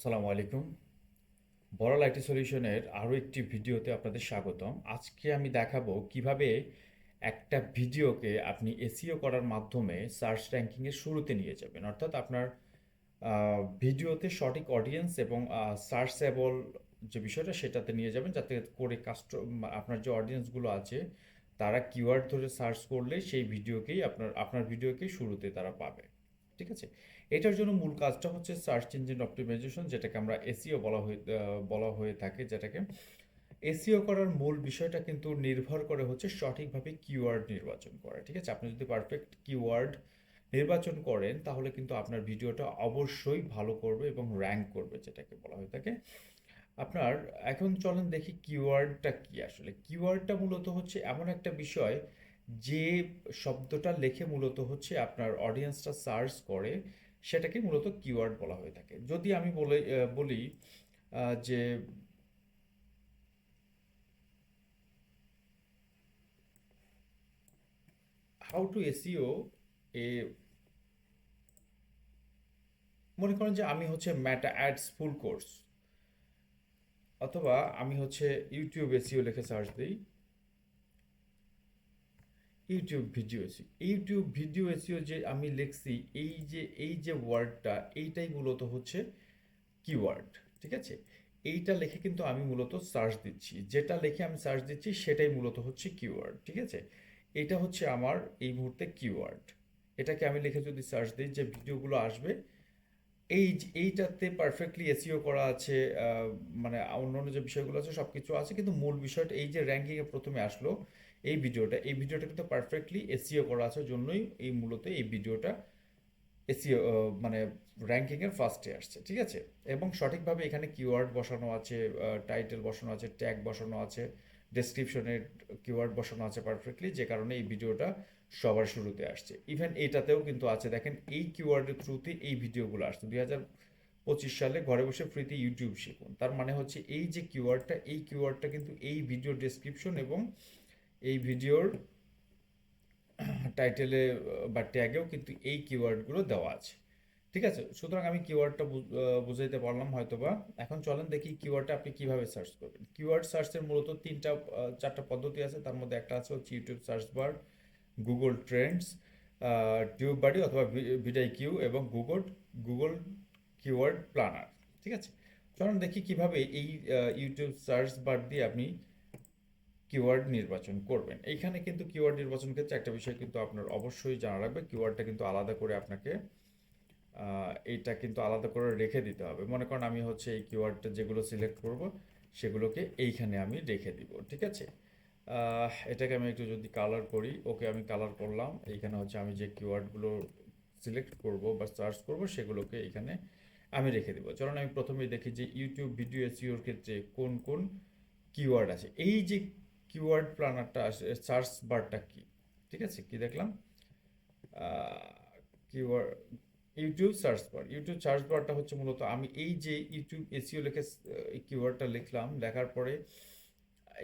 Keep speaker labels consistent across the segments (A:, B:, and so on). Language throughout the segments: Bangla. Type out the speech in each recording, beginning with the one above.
A: আসসালামু আলাইকুম। বড়াল আইটি সলিউশনের আরও একটি ভিডিওতে আপনাদের স্বাগতম। আজকে আমি দেখাবো কিভাবে একটা ভিডিওকে আপনি এসইও করার মাধ্যমে সার্চ র্যাঙ্কিংয়ের শুরুতে নিয়ে যাবেন। অর্থাৎ আপনার ভিডিওতে সঠিক অডিয়েন্স এবং সার্চেবল যে বিষয়টা সেটাতে নিয়ে যাবেন, যাতে করে আপনার যে অডিয়েন্সগুলো আছে তারা কিওয়ার্ড ধরে সার্চ করলে সেই ভিডিওকেই আপনার ভিডিওকেই শুরুতে তারা পাবে। ঠিক আছে? এটার জন্য মূল কাজটা হচ্ছে সার্চ ইঞ্জিন অপটিমাইজেশন, যেটাকে আমরা এসইও বলা হয়ে থাকে। যেটাকে এসইও করার মূল বিষয়টা কিন্তু নির্ভর করে হচ্ছে সঠিকভাবে কিওয়ার্ড নির্বাচন করা। ঠিক আছে? আপনি যদি পারফেক্ট কিওয়ার্ড নির্বাচন করেন তাহলে কিন্তু আপনার ভিডিওটা অবশ্যই ভালো করবে এবং র্যাঙ্ক করবে, যেটাকে বলা হয়ে থাকে। আপনার এখন চলেন দেখি কিওয়ার্ডটা কি। আসলে কিওয়ার্ডটা মূলত হচ্ছে এমন একটা বিষয় যে শব্দটা লেখে মূলত হচ্ছে আপনার অডিয়েন্সটা সার্চ করে, সেটাকে মূলত কিওয়ার্ড বলা হয়ে থাকে। যদি আমি বলি যে হাউ টু এসইও এ, মনে করেন যে আমি হচ্ছে মেটা অ্যাডস ফুল কোর্স, অথবা আমি হচ্ছে ইউটিউব এসইও লিখে সার্চ দিই। ইউটিউব ভিডিও এসইও যে আমি লিখছি, এই যে ওয়ার্ডটা, এইটাই মূলত হচ্ছে কিওয়ার্ড। ঠিক আছে? এইটা লিখে কিন্তু আমি মূলত সার্চ দিচ্ছি, যেটা লিখে আমি সার্চ দিচ্ছি সেটাই মূলত হচ্ছে কিওয়ার্ড। ঠিক আছে? এটা হচ্ছে আমার এই মুহূর্তে কিওয়ার্ড। এটাকে আমি লিখে যদি সার্চ দিই, যে ভিডিওগুলো আসবে এইটাতে পারফেক্টলি এসইও করা আছে। মানে অন্যান্য যে বিষয়গুলো আছে সব কিছু আছে, কিন্তু মূল বিষয়টা এই যে র্যাঙ্কিংয়ে প্রথমে আসলো এই ভিডিওটা কিন্তু পারফেক্টলি এসইও করা আছে, জন্যই মূলত এই ভিডিওটা এসইও মানে র্যাঙ্কিংয়ের ফার্স্টে আসছে। ঠিক আছে? এবং সঠিকভাবে এখানে কিওয়ার্ড বসানো আছে, টাইটেল বসানো আছে, ট্যাগ বসানো আছে, ডেসক্রিপশনের কিওয়ার্ড বসানো আছে পারফেক্টলি, যে কারণে এই ভিডিওটা সবার শুরুতে আসছে। ইভেন এটাতেও কিন্তু আছে, দেখেন এই কিওয়ার্ডের থ্রুতে এই ভিডিওগুলো আসছে। 2025 সালে ঘরে বসে ফ্রিতে ইউটিউব শিখুন, তার মানে হচ্ছে এই যে কিওয়ার্ডটা, এই কিওয়ার্ডটা কিন্তু এই ভিডিও ডেসক্রিপশন এবং এই ভিডিওর টাইটেলে বা ট্যাগেও কিন্তু এই কিওয়ার্ডগুলো দেওয়া আছে। ঠিক আছে? সুতরাং আমি কিওয়ার্ডটা বুঝাইতে পারলাম হয়তোবা। এখন চলেন দেখি কিওয়ার্ডটা আপনি কিভাবে সার্চ করবেন। কিওয়ার্ড সার্চের মূলত চারটা পদ্ধতি আছে। তার মধ্যে একটা আছে হচ্ছে YouTube search bar, Google Trends, Tube Buddy অথবা ভিডাই কিউ, এবং গুগল কিওয়ার্ড প্ল্যানার। ঠিক আছে? চলুন দেখি কিভাবে এই ইউটিউব সার্চ বার দিয়ে আপনি কিওয়ার্ড নির্বাচন করবেন। এইখানে কিন্তু কিওয়ার্ড নির্বাচন ক্ষেত্রে একটা বিষয় কিন্তু আপনার অবশ্যই জানা রাখবে, কিওয়ার্ডটা কিন্তু আলাদা করে আপনাকে এইটা কিন্তু আলাদা করে রেখে দিতে হবে। মনে করেন আমি হচ্ছে এই কিওয়ার্ডটা যেগুলো সিলেক্ট করব সেগুলোকে এইখানে আমি রেখে দিব। ঠিক আছে? এটাকে আমি একটু যদি কালার করি, ওকে আমি কালার করলাম। এইখানে হচ্ছে আমি যে কিওয়ার্ডগুলো সিলেক্ট করব বা সার্চ করব সেগুলোকে এইখানে আমি রেখে দিব। চলুন আমি প্রথমেই দেখি যে ইউটিউব ভিডিও এসইওর ক্ষেত্রে কোন কোন কিওয়ার্ড আছে। এই যে কিওয়ার্ড প্ল্যানারটা আসে, সার্চ বারটা কি। ঠিক আছে? কি দেখলাম? কিওয়ার্ড ইউটিউব সার্চ বারটা হচ্ছে মূলত আমি এই যে ইউটিউব এসইও লিখে এই কিওয়ার্ডটা লিখলাম, লেখার পরে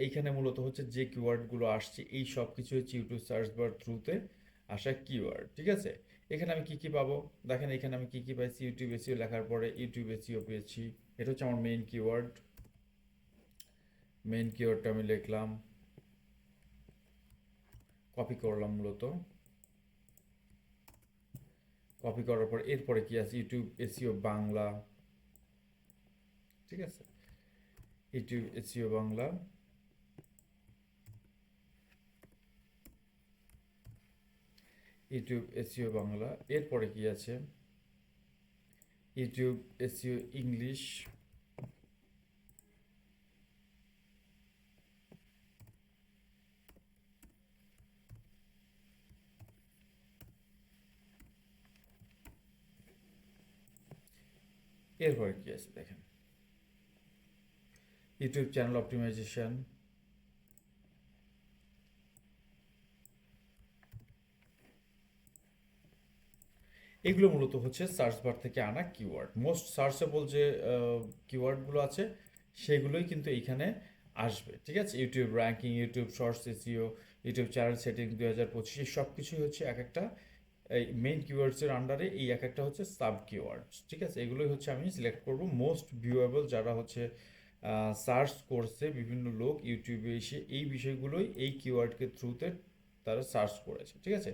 A: এইখানে মূলত হচ্ছে যে কিওয়ার্ডগুলো আসছে এই সব কিছু হচ্ছে ইউটিউব সার্চ বার থ্রুতে আসা কিওয়ার্ড। ঠিক আছে? এখানে আমি কি কি পাবো? দেখেন এখানে আমি কি কি পাইছি। ইউটিউব এসইও লেখার পরে ইউটিউব এসইও পেয়েছি। এটা হচ্ছে আমার মেইন কিওয়ার্ড। মেইন কিওয়ার্ডটা আমি লিখলাম, কপি করলাম মূলত। কপি করার পর এরপরে কি আছে, ইউটিউব এসইও বাংলা। ঠিক আছে? YouTube SEO Bangla, YouTube SEO Bangla. এরপরে কি আছে, ইউটিউব এসইও ইংলিশ। এরপরে কি আছে দেখেন, ইউটিউব চ্যানেল অপটিমাইজেশন। এগুলো মূলত হচ্ছে সার্চ বার থেকে আনা কিওয়ার্ড। মোস্ট সার্চেবল যে কিওয়ার্ডগুলো আছে সেগুলোই কিন্তু এইখানে আসবে। ঠিক আছে? YouTube ranking, YouTube shorts SEO, YouTube channel setting 2025, সব কিছুই হচ্ছে এক একটা এই মেইন কিওয়ার্ডসের আন্ডারে এই এক একটা হচ্ছে সাব কিওয়ার্ডস, ঠিক আছে? এগুলোই হচ্ছে আমি সিলেক্ট করব মোস্ট ভিউয়েবল, যারা হচ্ছে সার্চ করছে বিভিন্ন লোক ইউটিউবে এসে এই বিষয়গুলোই এই কিওয়ার্ডকে থ্রুতে তারা সার্চ করেছে, ঠিক আছে?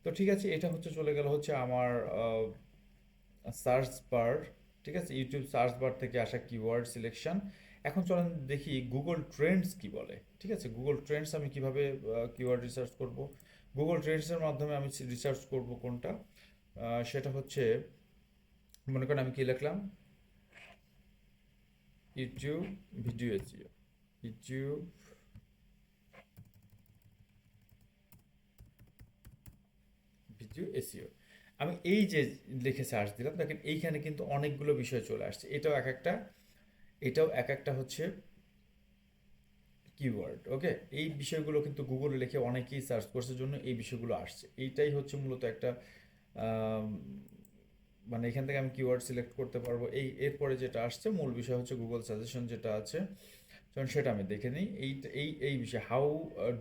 A: তো ঠিক আছে, এটা হচ্ছে চলে গেল হচ্ছে আমার সার্চ বার, ঠিক আছে? ইউটিউব সার্চ বার থেকে আসা কিওয়ার্ড সিলেকশন। এখন চলেন দেখি গুগল ট্রেন্ডস কি বলে, ঠিক আছে? গুগল ট্রেন্ডস আমি কিভাবে কিওয়ার্ড রিসার্চ করব। গুগল ট্রেন্ডসের মাধ্যমে আমি রিসার্চ করব কোনটা, সেটা হচ্ছে, মনে করেন আমি কি লিখলাম, YouTube video SEO, YouTube video SEO. আমি এই যে লিখে সার্চ দিলাম, দেখেন এইখানে কিন্তু অনেকগুলো বিষয় চলে আসছে। এটাও এক একটা হচ্ছে কিওয়ার্ড, ওকে? এই বিষয়গুলো কিন্তু গুগলে লিখে অনেকেই সার্চ করছে জন্য এই বিষয়গুলো আসছে। এইটাই হচ্ছে মূলত একটা আম, মানে এখান থেকে আমি কিওয়ার্ড সিলেক্ট করতে পারবো। এরপরে যেটা আসছে মূল বিষয় হচ্ছে গুগল সাজেশন যেটা আছে, কারণ সেটা আমি দেখে নিই। এই বিষয়, how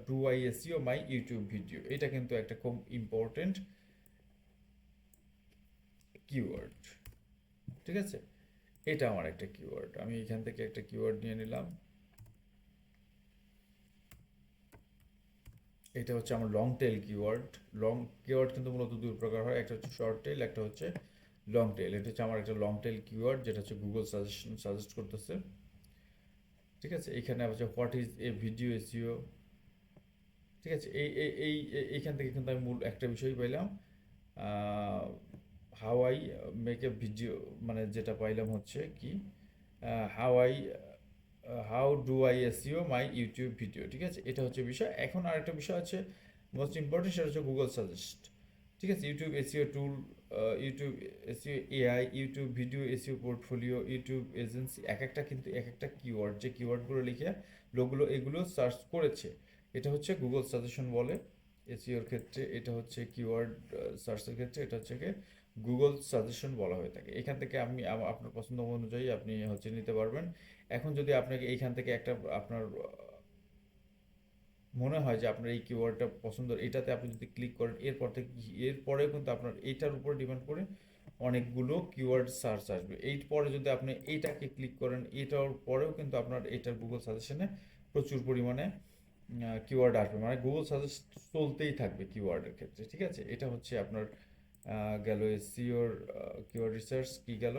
A: do I SEO my YouTube video, এটা কিন্তু একটা খুব ইম্পর্টেন্ট কিওয়ার্ড, ঠিক আছে? এটা আমার একটা কিওয়ার্ড, আমি এখান থেকে একটা কিওয়ার্ড নিয়ে নিলাম। এটা হচ্ছে আমার long tail keyword. Long keyword কিন্তু মূলত দুই প্রকার হয়, একটা হচ্ছে শর্ট টেল, একটা হচ্ছে লং টেল। এটা হচ্ছে আমার একটা লং টেল কিওয়ার্ড, যেটা হচ্ছে গুগল সাজেস্ট করতেছে, ঠিক আছে? এখানে হচ্ছে what is a video SEO, ঠিক আছে? এইখান থেকে কিন্তু আমি মূল একটা বিষয় পাইলাম, how I make a video, মানে যেটা পাইলাম হচ্ছে কি, how I how do I SEO my YouTube video, ঠিক আছে? এটা হচ্ছে বিষয়। এখন আরেকটা বিষয় আছে মোস্ট ইম্পর্টেন্ট, সেটা হচ্ছে গুগল সাজেস্ট, ঠিক আছে? YouTube SEO tool, YouTube SEO AI, YouTube video SEO portfolio, YouTube agency, এক একটা কিন্তু এক একটা কিওয়ার্ড, যে কিওয়ার্ডগুলো লিখে লোকগুলো এগুলো সার্চ করেছে, এটা হচ্ছে গুগল সাজেশন বলে। এসইওর ক্ষেত্রে এটা হচ্ছে কিওয়ার্ড সার্চের ক্ষেত্রে এটা হচ্ছে কি গুগল সাজেশন বলা হয়ে থাকে। এখান থেকে আমি আপনার পছন্দ অনুযায়ী আপনি হচ্ছে নিতে পারবেন। এখন যদি আপনাকে এইখান থেকে একটা আপনার মনে হয় যে আপনার এই কিওয়ার্ডটা পছন্দ, এটাতে আপনি যদি ক্লিক করেন, এরপর থেকে এরপরেও কিন্তু আপনার এইটার উপর ডিপেন্ড করে অনেকগুলো কিওয়ার্ড সার্চ আসবে। পরে যদি আপনি এইটাকে ক্লিক করেন, এটার পরেও কিন্তু আপনার এটার গুগল সাজেশনে প্রচুর পরিমাণে কিওয়ার্ড আসবে, মানে গুগল সাজেস্ট চলতেই থাকবে কিওয়ার্ডের ক্ষেত্রে, ঠিক আছে? এটা হচ্ছে আপনার গেল এসইওর কিওয়ার্ড রিসার্চ, কি গেল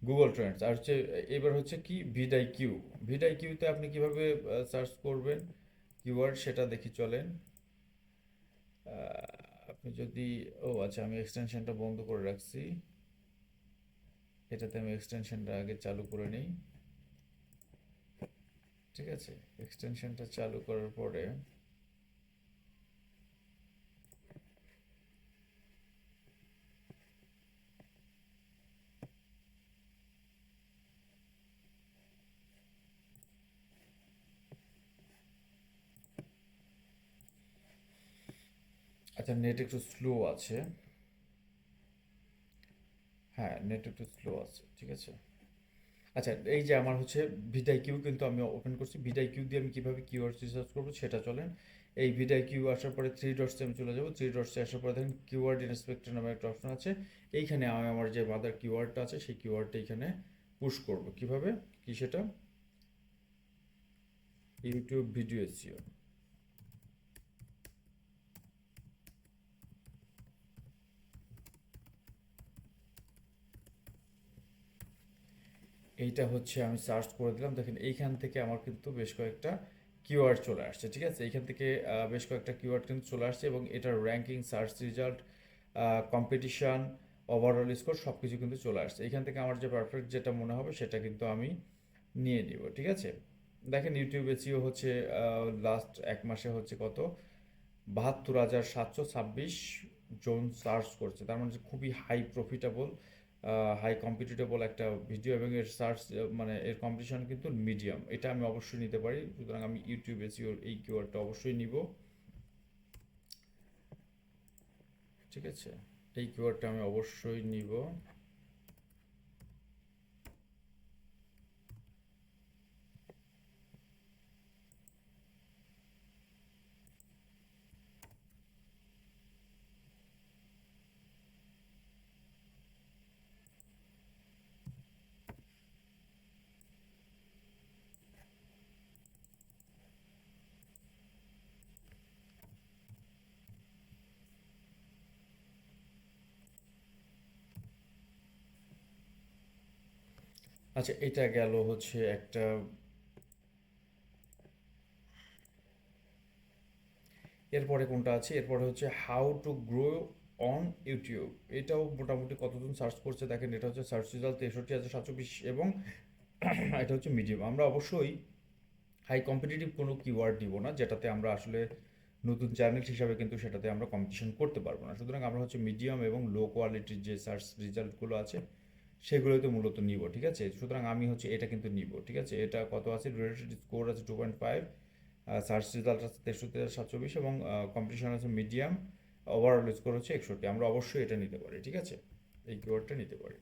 A: গুগল ট্রেন্ডস। আর হচ্ছে এবার হচ্ছে কি ভিডাই কিউ। ভিডাই কিউতে আপনি কিভাবে সার্চ করবেন কিওয়ার্ড সেটা দেখি চলেন। আপনি যদি, ও আচ্ছা, আমি এক্সটেনশনটা বন্ধ করে রাখছি, এটাতে আমি এক্সটেনশনটা আগে চালু করে নিই, ঠিক আছে? এক্সটেনশনটা চালু করার পরে আচ্ছা, নেট একটু স্লো আছে, হ্যাঁ নেট একটু স্লো আছে, ঠিক আছে? আচ্ছা, এই যে আমার হচ্ছে ভিডাই কিউ কিন্তু আমি ওপেন করছি। ভিডাই কিউ দিয়ে আমি কিভাবে কিওয়ার্ড রিসার্চ করবো সেটা চলেন। এই ভিডাই কিউ আসার পরে থ্রি ডটসে আমি চলে যাবো। থ্রি ডটসে আসার পরে দেখেন কিওয়ার্ড ইন্সপেক্টর নামে একটা অপশন আছে। এইখানে আমি আমার যে মাদার কিওয়ার্ডটা আছে সেই কিওয়ার্ডটা এখানে পুশ করব। কিভাবে, কি সেটা, ইউটিউব ভিডিও এসইও। এইটা হচ্ছে আমি সার্চ করে দিলাম, দেখেন এইখান থেকে আমার কিন্তু বেশ কয়েকটা কিওয়ার্ড চলে আসছে, ঠিক আছে? এইখান থেকে বেশ কয়েকটা কিওয়ার্ড কিন্তু চলে আসছে, এবং এটার ranking, search result, competition, overall score সব কিছু কিন্তু চলে আসছে। এইখান থেকে আমার যে পারফেক্ট যেটা মনে হবে সেটা কিন্তু আমি নিয়ে নিব, ঠিক আছে? দেখেন ইউটিউব এসইও হচ্ছে লাস্ট এক মাসে হচ্ছে কত, ৭২,৭২৬ জন সার্চ করছে। তার মানে খুবই হাই প্রফিটেবল, হাই কম্পিটিটেবল একটা ভিডিও, এবং এর সার্চ মানে এর কম্পিটিশন কিন্তু মিডিয়াম। এটা আমি অবশ্যই নিতে পারি, সুতরাং আমি ইউটিউব এসইওর এই কিওয়ার্ডটা অবশ্যই নিব, ঠিক আছে? এই কিওয়ার্ডটা আমি অবশ্যই নিব। আচ্ছা, এটা গেল হচ্ছে একটা। এরপরে কোনটা আছে? এরপরে হচ্ছে how to grow on YouTube. এটাও মোটামুটি কতজন সার্চ করছে দেখেন, এটা হচ্ছে সার্চ রেজাল্ট 63,720, এবং এটা হচ্ছে মিডিয়াম। আমরা অবশ্যই হাই কম্পিটিটিভ কোনো কিওয়ার্ড দিব না, যেটাতে আমরা আসলে নতুন চ্যানেল হিসাবে কিন্তু সেটাতে আমরা কম্পিটিশন করতে পারবো না। সুতরাং আমরা হচ্ছে মিডিয়াম এবং লো কোয়ালিটির যে সার্চ রেজাল্টগুলো আছে সেগুলোই তো মূলত নিব, ঠিক আছে? সুতরাং আমি হচ্ছে এটা কিন্তু নিব, ঠিক আছে? এটা কত আছে? রিলেটেড স্কোর আছে 2.5, সার্চ রেজাল্ট আছে 63,720, এবং কম্পিটিশন আছে মিডিয়াম, ওভারঅল স্কোর হচ্ছে 61। আমরা অবশ্যই এটা নিতে পারি, ঠিক আছে? এই কিওয়ার্ডটা নিতে পারি।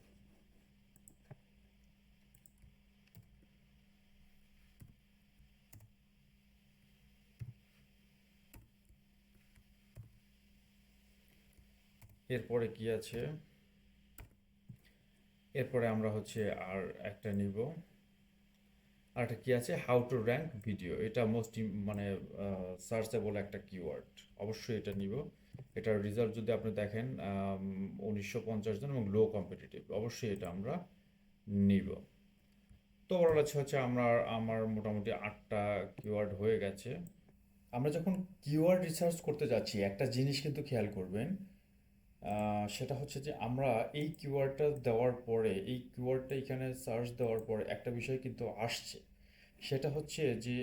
A: এরপরে কি আছে? এরপরে আমরা হচ্ছে আর একটা নিব। আর একটা কি আছে? How to rank video. এটা মোস্ট মানে সার্চেবল একটা কিওয়ার্ড, অবশ্যই এটা নিব। এটার রেজাল্ট যদি আপনি দেখেন 1950 জন এবং লো কম্পিটিটিভ, অবশ্যই এটা আমরা নিব। তো ওভারঅল হচ্ছে আমার মোটামুটি 8টা কিওয়ার্ড হয়ে গেছে। আমরা যখন কিওয়ার্ড রিসার্চ করতে যাচ্ছি একটা জিনিস কিন্তু খেয়াল করবেন, সেটা হচ্ছে যে আমরা এই কিওয়ার্ডটা দেওয়ার পরে, এই কিওয়ার্ডটা এখানে সার্চ দেওয়ার পরে একটা বিষয় কিন্তু আসছে। সেটা হচ্ছে যে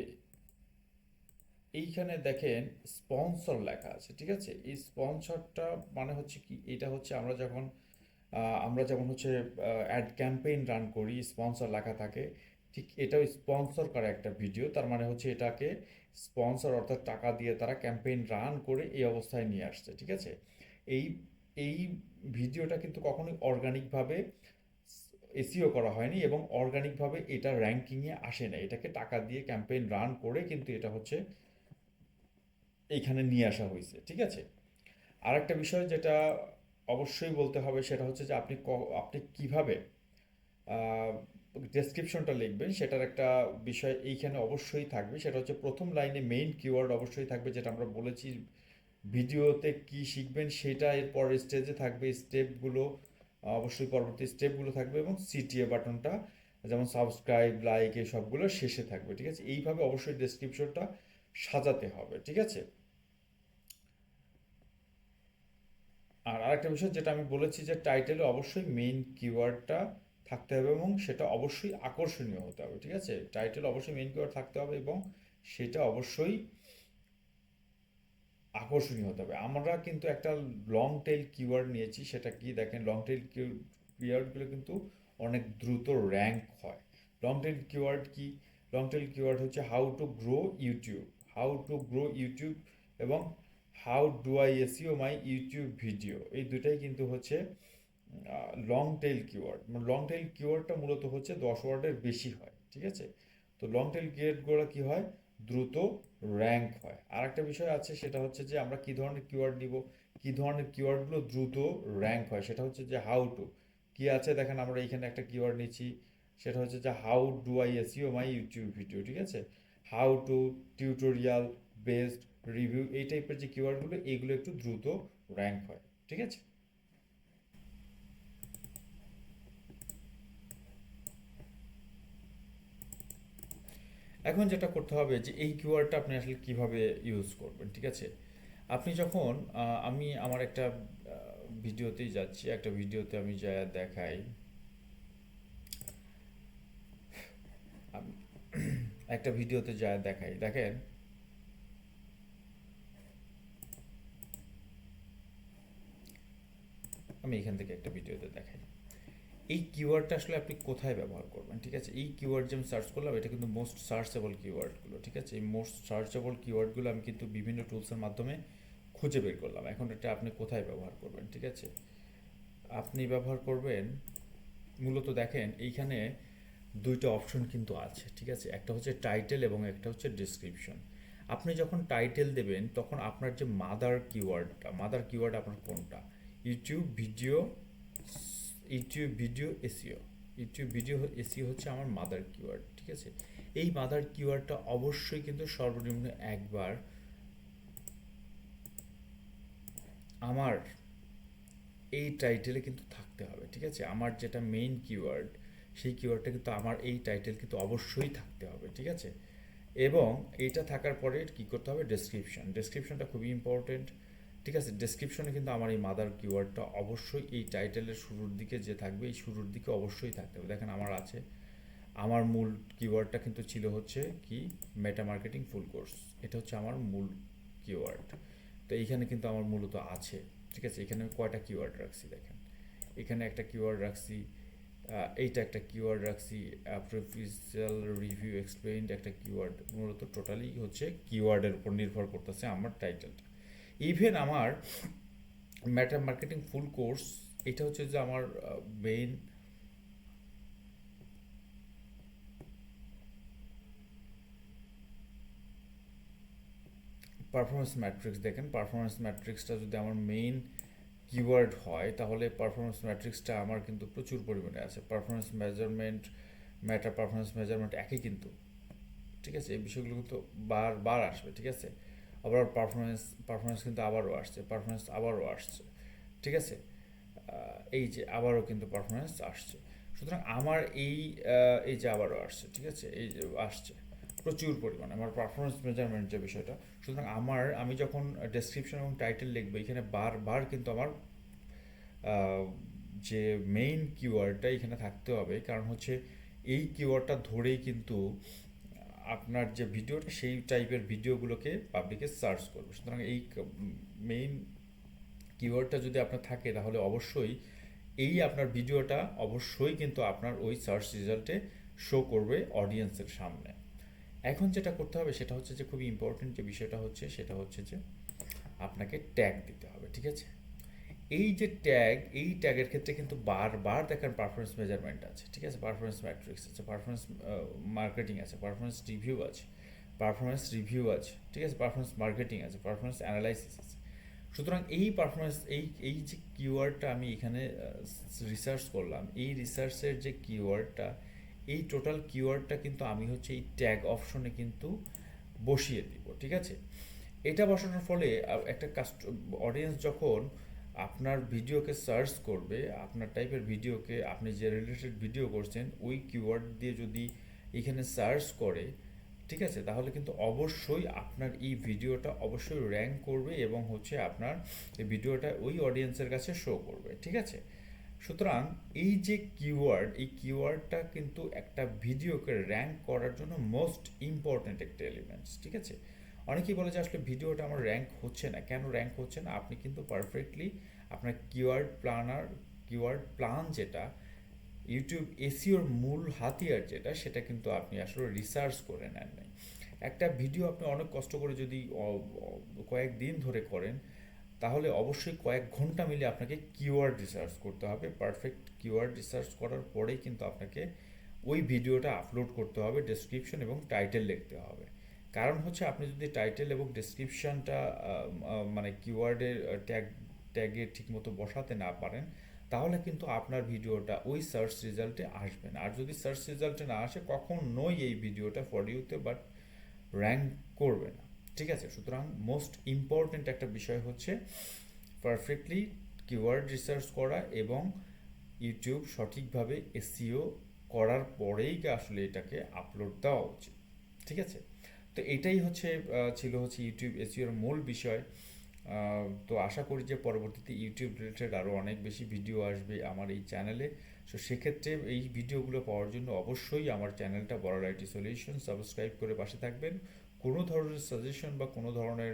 A: এইখানে দেখেন স্পন্সর লেখা আছে, ঠিক আছে? এই স্পন্সরটা মানে হচ্ছে কি, এটা হচ্ছে আমরা যেমন হচ্ছে অ্যাড ক্যাম্পেইন রান করি, স্পন্সর লেখা থাকে, ঠিক এটাও স্পন্সর করা একটা ভিডিও। তার মানে হচ্ছে এটাকে স্পন্সর অর্থাৎ টাকা দিয়ে তারা ক্যাম্পেইন রান করে এই অবস্থায় নিয়ে আসছে, ঠিক আছে? এই এই ভিডিওটা কিন্তু কখনোই অর্গানিকভাবে এসইও করা হয়নি, এবং অর্গানিকভাবে এটা র্যাঙ্কিংয়ে আসে না। এটাকে টাকা দিয়ে ক্যাম্পেইন রান করে কিন্তু এটা হচ্ছে এইখানে নিয়ে আসা হয়েছে, ঠিক আছে? আর একটা বিষয় যেটা অবশ্যই বলতে হবে সেটা হচ্ছে যে আপনি কিভাবে ডেসক্রিপশনটা লিখবেন সেটার একটা বিষয় এইখানে অবশ্যই থাকবে। সেটা হচ্ছে প্রথম লাইনে মেইন কিওয়ার্ড অবশ্যই থাকবে, যেটা আমরা বলেছি ভিডিওতে কি শিখবেন সেটা এর পরের স্টেজে থাকবে। স্টেপগুলো অবশ্যই পরবর্তী স্টেপগুলো থাকবে, এবং সিটিএ বাটনটা যেমন সাবস্ক্রাইব, লাইক, এই সবগুলো শেষে থাকবে, ঠিক আছে? এইভাবে অবশ্যই ডেসক্রিপশনটা সাজাতে হবে, ঠিক আছে? আর আরেকটা বিষয় যেটা আমি বলেছি যে টাইটেলে অবশ্যই মেইন কিওয়ার্ডটা থাকতে হবে, এবং সেটা অবশ্যই আকর্ষণীয় হতে হবে, ঠিক আছে? টাইটেল অবশ্যই মেইন কিওয়ার্ড থাকতে হবে, এবং সেটা অবশ্যই আকর্ষণীয় হতে হবে। আমরা কিন্তু একটা লং টেল কিওয়ার্ড নিয়েছি, সেটা কি দেখেন, লং টেল কিওয়ার্ডগুলো কিন্তু অনেক দ্রুত র্যাঙ্ক হয়। লং টেল কিওয়ার্ড কি? লং টেল কিওয়ার্ড হচ্ছে how to grow YouTube, how to grow YouTube, এবং how do I SEO my YouTube video. এই দুটাই কিন্তু হচ্ছে long tail keyword. Long tail কিওয়ার্ডটা মূলত হচ্ছে 10 ওয়ার্ডের বেশি হয়, ঠিক আছে? তো লং টেল কিওয়ার্ডগুলো কি হয়? দ্রুত র্যাঙ্ক হয়। আর একটা বিষয় আছে, সেটা হচ্ছে যে আমরা কি ধরনের কিওয়ার্ড নিব, কি ধরনের কিওয়ার্ডগুলো দ্রুত র্যাঙ্ক হয়, সেটা হচ্ছে যে হাউ টু। কি আছে দেখেন, আমরা এইখানে একটা কিওয়ার্ড নিচ্ছি, সেটা হচ্ছে যে how do I SEO my YouTube video, ঠিক আছে? How to, tutorial, best, review, এই টাইপের যে কিওয়ার্ডগুলো, এইগুলো একটু দ্রুত র্যাঙ্ক হয়, ঠিক আছে? এখন যেটা করতে হবে যে এই কিওয়ার্ডটা আপনি আসলে কিভাবে ইউজ করবেন, ঠিক আছে? আপনি যখন আমি আমার একটা ভিডিওতেই যাচ্ছি, একটা ভিডিওতে আমি যা দেখাই, আমি একটা ভিডিওতে যা দেখাই দেখেন, আমি এখান থেকে একটা ভিডিওতে দেখাই। এই কিওয়ার্ডটা আসলে আপনি কোথায় ব্যবহার করবেন, ঠিক আছে? এই কিওয়ার্ড যে আমি সার্চ করলাম, এটা কিন্তু মোস্ট সার্চেবল কিওয়ার্ডগুলো, ঠিক আছে? এই মোস্ট সার্চেবল কিওয়ার্ডগুলো আমি কিন্তু বিভিন্ন টুলসের মাধ্যমে খুঁজে বের করলাম। এখন এটা আপনি কোথায় ব্যবহার করবেন, ঠিক আছে? আপনি ব্যবহার করবেন মূলত দেখেন এইখানে দুইটা অপশন কিন্তু আছে, ঠিক আছে? একটা হচ্ছে টাইটেল এবং একটা হচ্ছে ডেসক্রিপশন। আপনি যখন টাইটেল দেবেন তখন আপনার যে মাদার কিওয়ার্ড আপনার কোনটা? YouTube video, YouTube video SEO. YouTube video SEO হচ্ছে আমার মাদার কিওয়ার্ড, ঠিক আছে? এই মাদার কিওয়ার্ডটা অবশ্যই কিন্তু সর্বনিম্ন একবার আমার এই টাইটেলে কিন্তু থাকতে হবে, ঠিক আছে? আমার যেটা মেইন কিওয়ার্ড সেই কিওয়ার্ডটা কিন্তু আমার এই টাইটেল কিন্তু অবশ্যই থাকতে হবে, ঠিক আছে? এবং এইটা থাকার পরে কী করতে হবে, ডেসক্রিপশনটা খুবই ইম্পর্টেন্ট, ঠিক আছে? ডেসক্রিপশনে কিন্তু আমার এই মাদার কিওয়ার্ডটা অবশ্যই এই টাইটেলের শুরুর দিকে যে থাকবে, এই শুরুর দিকে অবশ্যই থাকতে হবে। দেখেন আমার আছে, আমার মূল কিওয়ার্ডটা কিন্তু ছিল হচ্ছে কি, মেটা মার্কেটিং ফুল কোর্স, এটা হচ্ছে আমার মূল কিওয়ার্ড। তো এইখানে কিন্তু আমার মূলত আছে, ঠিক আছে? এখানে আমি কয়টা কিওয়ার্ড রাখছি দেখেন, এখানে একটা কিওয়ার্ড রাখছি, এইটা একটা কিওয়ার্ড রাখছি, প্রফেশনাল রিভিউ এক্সপ্লেইনড একটা কিওয়ার্ড, মূলত টোটালি হচ্ছে কিওয়ার্ডের উপর নির্ভর করতেছে আমার টাইটেলটা। ইভেন আমার মেটা মার্কেটিং ফুল কোর্স, এটা হচ্ছে যে আমার মেইন পারফরমেন্স ম্যাট্রিক্স। দেখেন পারফরমেন্স ম্যাট্রিক্সটা যদি আমার মেইন কিওয়ার্ড হয়, তাহলে পারফরমেন্স ম্যাট্রিক্সটা আমার কিন্তু প্রচুর পরিমাণে আছে। পারফরমেন্স মেজারমেন্ট, মেটা পারফরমেন্স মেজারমেন্ট একই কিন্তু, ঠিক আছে? এই বিষয়গুলো কিন্তু বারবার আসবে, ঠিক আছে? আবার পারফরমেন্স পারফরমেন্স কিন্তু আবারও আসছে, পারফরমেন্স আবারও আসছে, ঠিক আছে? এই যে আবারও কিন্তু পারফরমেন্স আসছে। সুতরাং আমার এই যে আবারও আসছে, ঠিক আছে? এই যে আসছে প্রচুর পরিমাণে আমার পারফরমেন্স মেজারমেন্ট যে বিষয়টা। সুতরাং আমি যখন ডেসক্রিপশন এবং টাইটেল লিখবো, এখানে বারবার কিন্তু আমার আহ, যে মেইন কিওয়ার্ডটা এখানে থাকতে হবে, কারণ হচ্ছে এই কিওয়ার্ডটা ধরেই কিন্তু আপনার যে ভিডিওটা সেই টাইপের ভিডিওগুলোকে পাবলিকে সার্চ করবে। সুতরাং এই মেইন কিওয়ার্ডটা যদি আপনার থাকে, তাহলে অবশ্যই এই আপনার ভিডিওটা অবশ্যই কিন্তু আপনার ওই সার্চ রেজাল্টে শো করবে অডিয়েন্সের সামনে। এখন যেটা করতে হবে সেটা হচ্ছে যে খুবই ইম্পর্টেন্ট যে বিষয়টা হচ্ছে, সেটা হচ্ছে যে আপনাকে ট্যাগ দিতে হবে, ঠিক আছে? এই যে ট্যাগ, এই ট্যাগের ক্ষেত্রে কিন্তু বারবার দেখেন পারফরমেন্স মেজারমেন্ট আছে, ঠিক আছে? পারফরমেন্স ম্যাট্রিক্স আছে, পারফরমেন্স মার্কেটিং আছে, পারফরমেন্স রিভিউ আছে, ঠিক আছে? পারফরমেন্স মার্কেটিং আছে, পারফরমেন্স অ্যানালাইসিস আছে। সুতরাং এই পারফরমেন্স, এই যে কিওয়ার্ডটা আমি এখানে রিসার্চ করলাম, এই রিসার্চের যে কিওয়ার্ডটা, এই টোটাল কিওয়ার্ডটা কিন্তু আমি হচ্ছে এই ট্যাগ অপশনে কিন্তু বসিয়ে দিব, ঠিক আছে? এটা বসানোর ফলে একটা অডিয়েন্স যখন আপনার ভিডিওকে সার্চ করবে, আপনার টাইপের ভিডিওকে, আপনি যে রিলেটেড ভিডিও করছেন ওই কিওয়ার্ড দিয়ে যদি এখানে সার্চ করে, ঠিক আছে? তাহলে কিন্তু অবশ্যই আপনার এই ভিডিওটা অবশ্যই র্যাঙ্ক করবে এবং হচ্ছে আপনার এই ভিডিওটা ওই অডিয়েন্সের কাছে শো করবে, ঠিক আছে? সুতরাং এই যে কিওয়ার্ড, এই কিওয়ার্ডটা কিন্তু একটা ভিডিওকে র্যাঙ্ক করার জন্য মোস্ট ইম্পর্ট্যান্ট একটা এলিমেন্টস, ঠিক আছে? অনেকেই বলে যে আসলে ভিডিওটা আমার র্যাঙ্ক হচ্ছে না, কেন র্যাঙ্ক হচ্ছে না? আপনি কিন্তু পারফেক্টলি আপনার কিওয়ার্ড প্ল্যান যেটা, ইউটিউব এসইওর মূল হাতিয়ার যেটা, সেটা কিন্তু আপনি আসলে রিসার্চ করে নেন নাই। একটা ভিডিও আপনি অনেক কষ্ট করে যদি কয়েকদিন ধরে করেন, তাহলে অবশ্যই কয়েক ঘন্টা মিলে আপনাকে কিওয়ার্ড রিসার্চ করতে হবে। পারফেক্ট কিওয়ার্ড রিসার্চ করার পরেই কিন্তু আপনাকে ওই ভিডিওটা আপলোড করতে হবে, ডেসক্রিপশন এবং টাইটেল লিখতে হবে। কারণ হচ্ছে আপনি যদি টাইটেল এবং ডেসক্রিপশনটা মানে কিওয়ার্ডের ট্যাগে ঠিকমতো বসাতে না পারেন, তাহলে কিন্তু আপনার ভিডিওটা ওই সার্চ রেজাল্টে আসবে না। আর যদি সার্চ রেজাল্টে না আসে, কখনোই এই ভিডিওটা ফর ইউতে বাট র্যাঙ্ক করবে না, ঠিক আছে? সুতরাং মোস্ট ইম্পর্ট্যান্ট একটা বিষয় হচ্ছে পারফেক্টলি কিওয়ার্ড রিসার্চ করা এবং ইউটিউব সঠিকভাবে এসইও করার পরেই আসলে এটাকে আপলোড দেওয়া উচিত, ঠিক আছে? তো এটাই হচ্ছে ছিল হচ্ছে ইউটিউব এসইওর মূল বিষয়। তো আশা করি যে পরবর্তীতে ইউটিউব রিলেটেড আরও অনেক বেশি ভিডিও আসবে আমার এই চ্যানেলে। সো সেক্ষেত্রে এই ভিডিওগুলো পাওয়ার জন্য অবশ্যই আমার চ্যানেলটা বড়াল আইটি সলিউশন সাবস্ক্রাইব করে পাশে থাকবেন। কোনো ধরনের সাজেশন বা কোনো ধরনের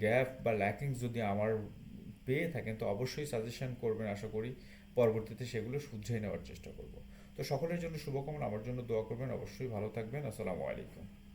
A: গ্যাপ বা ল্যাকিংস যদি আমার পেয়ে থাকেন, তো অবশ্যই সাজেশন করবেন। আশা করি পরবর্তীতে সেগুলো শুধরে নেওয়ার চেষ্টা করব। তো সকলের জন্য শুভকামনা, আমার জন্য দোয়া করবেন। অবশ্যই ভালো থাকবেন। আসসালামু আলাইকুম।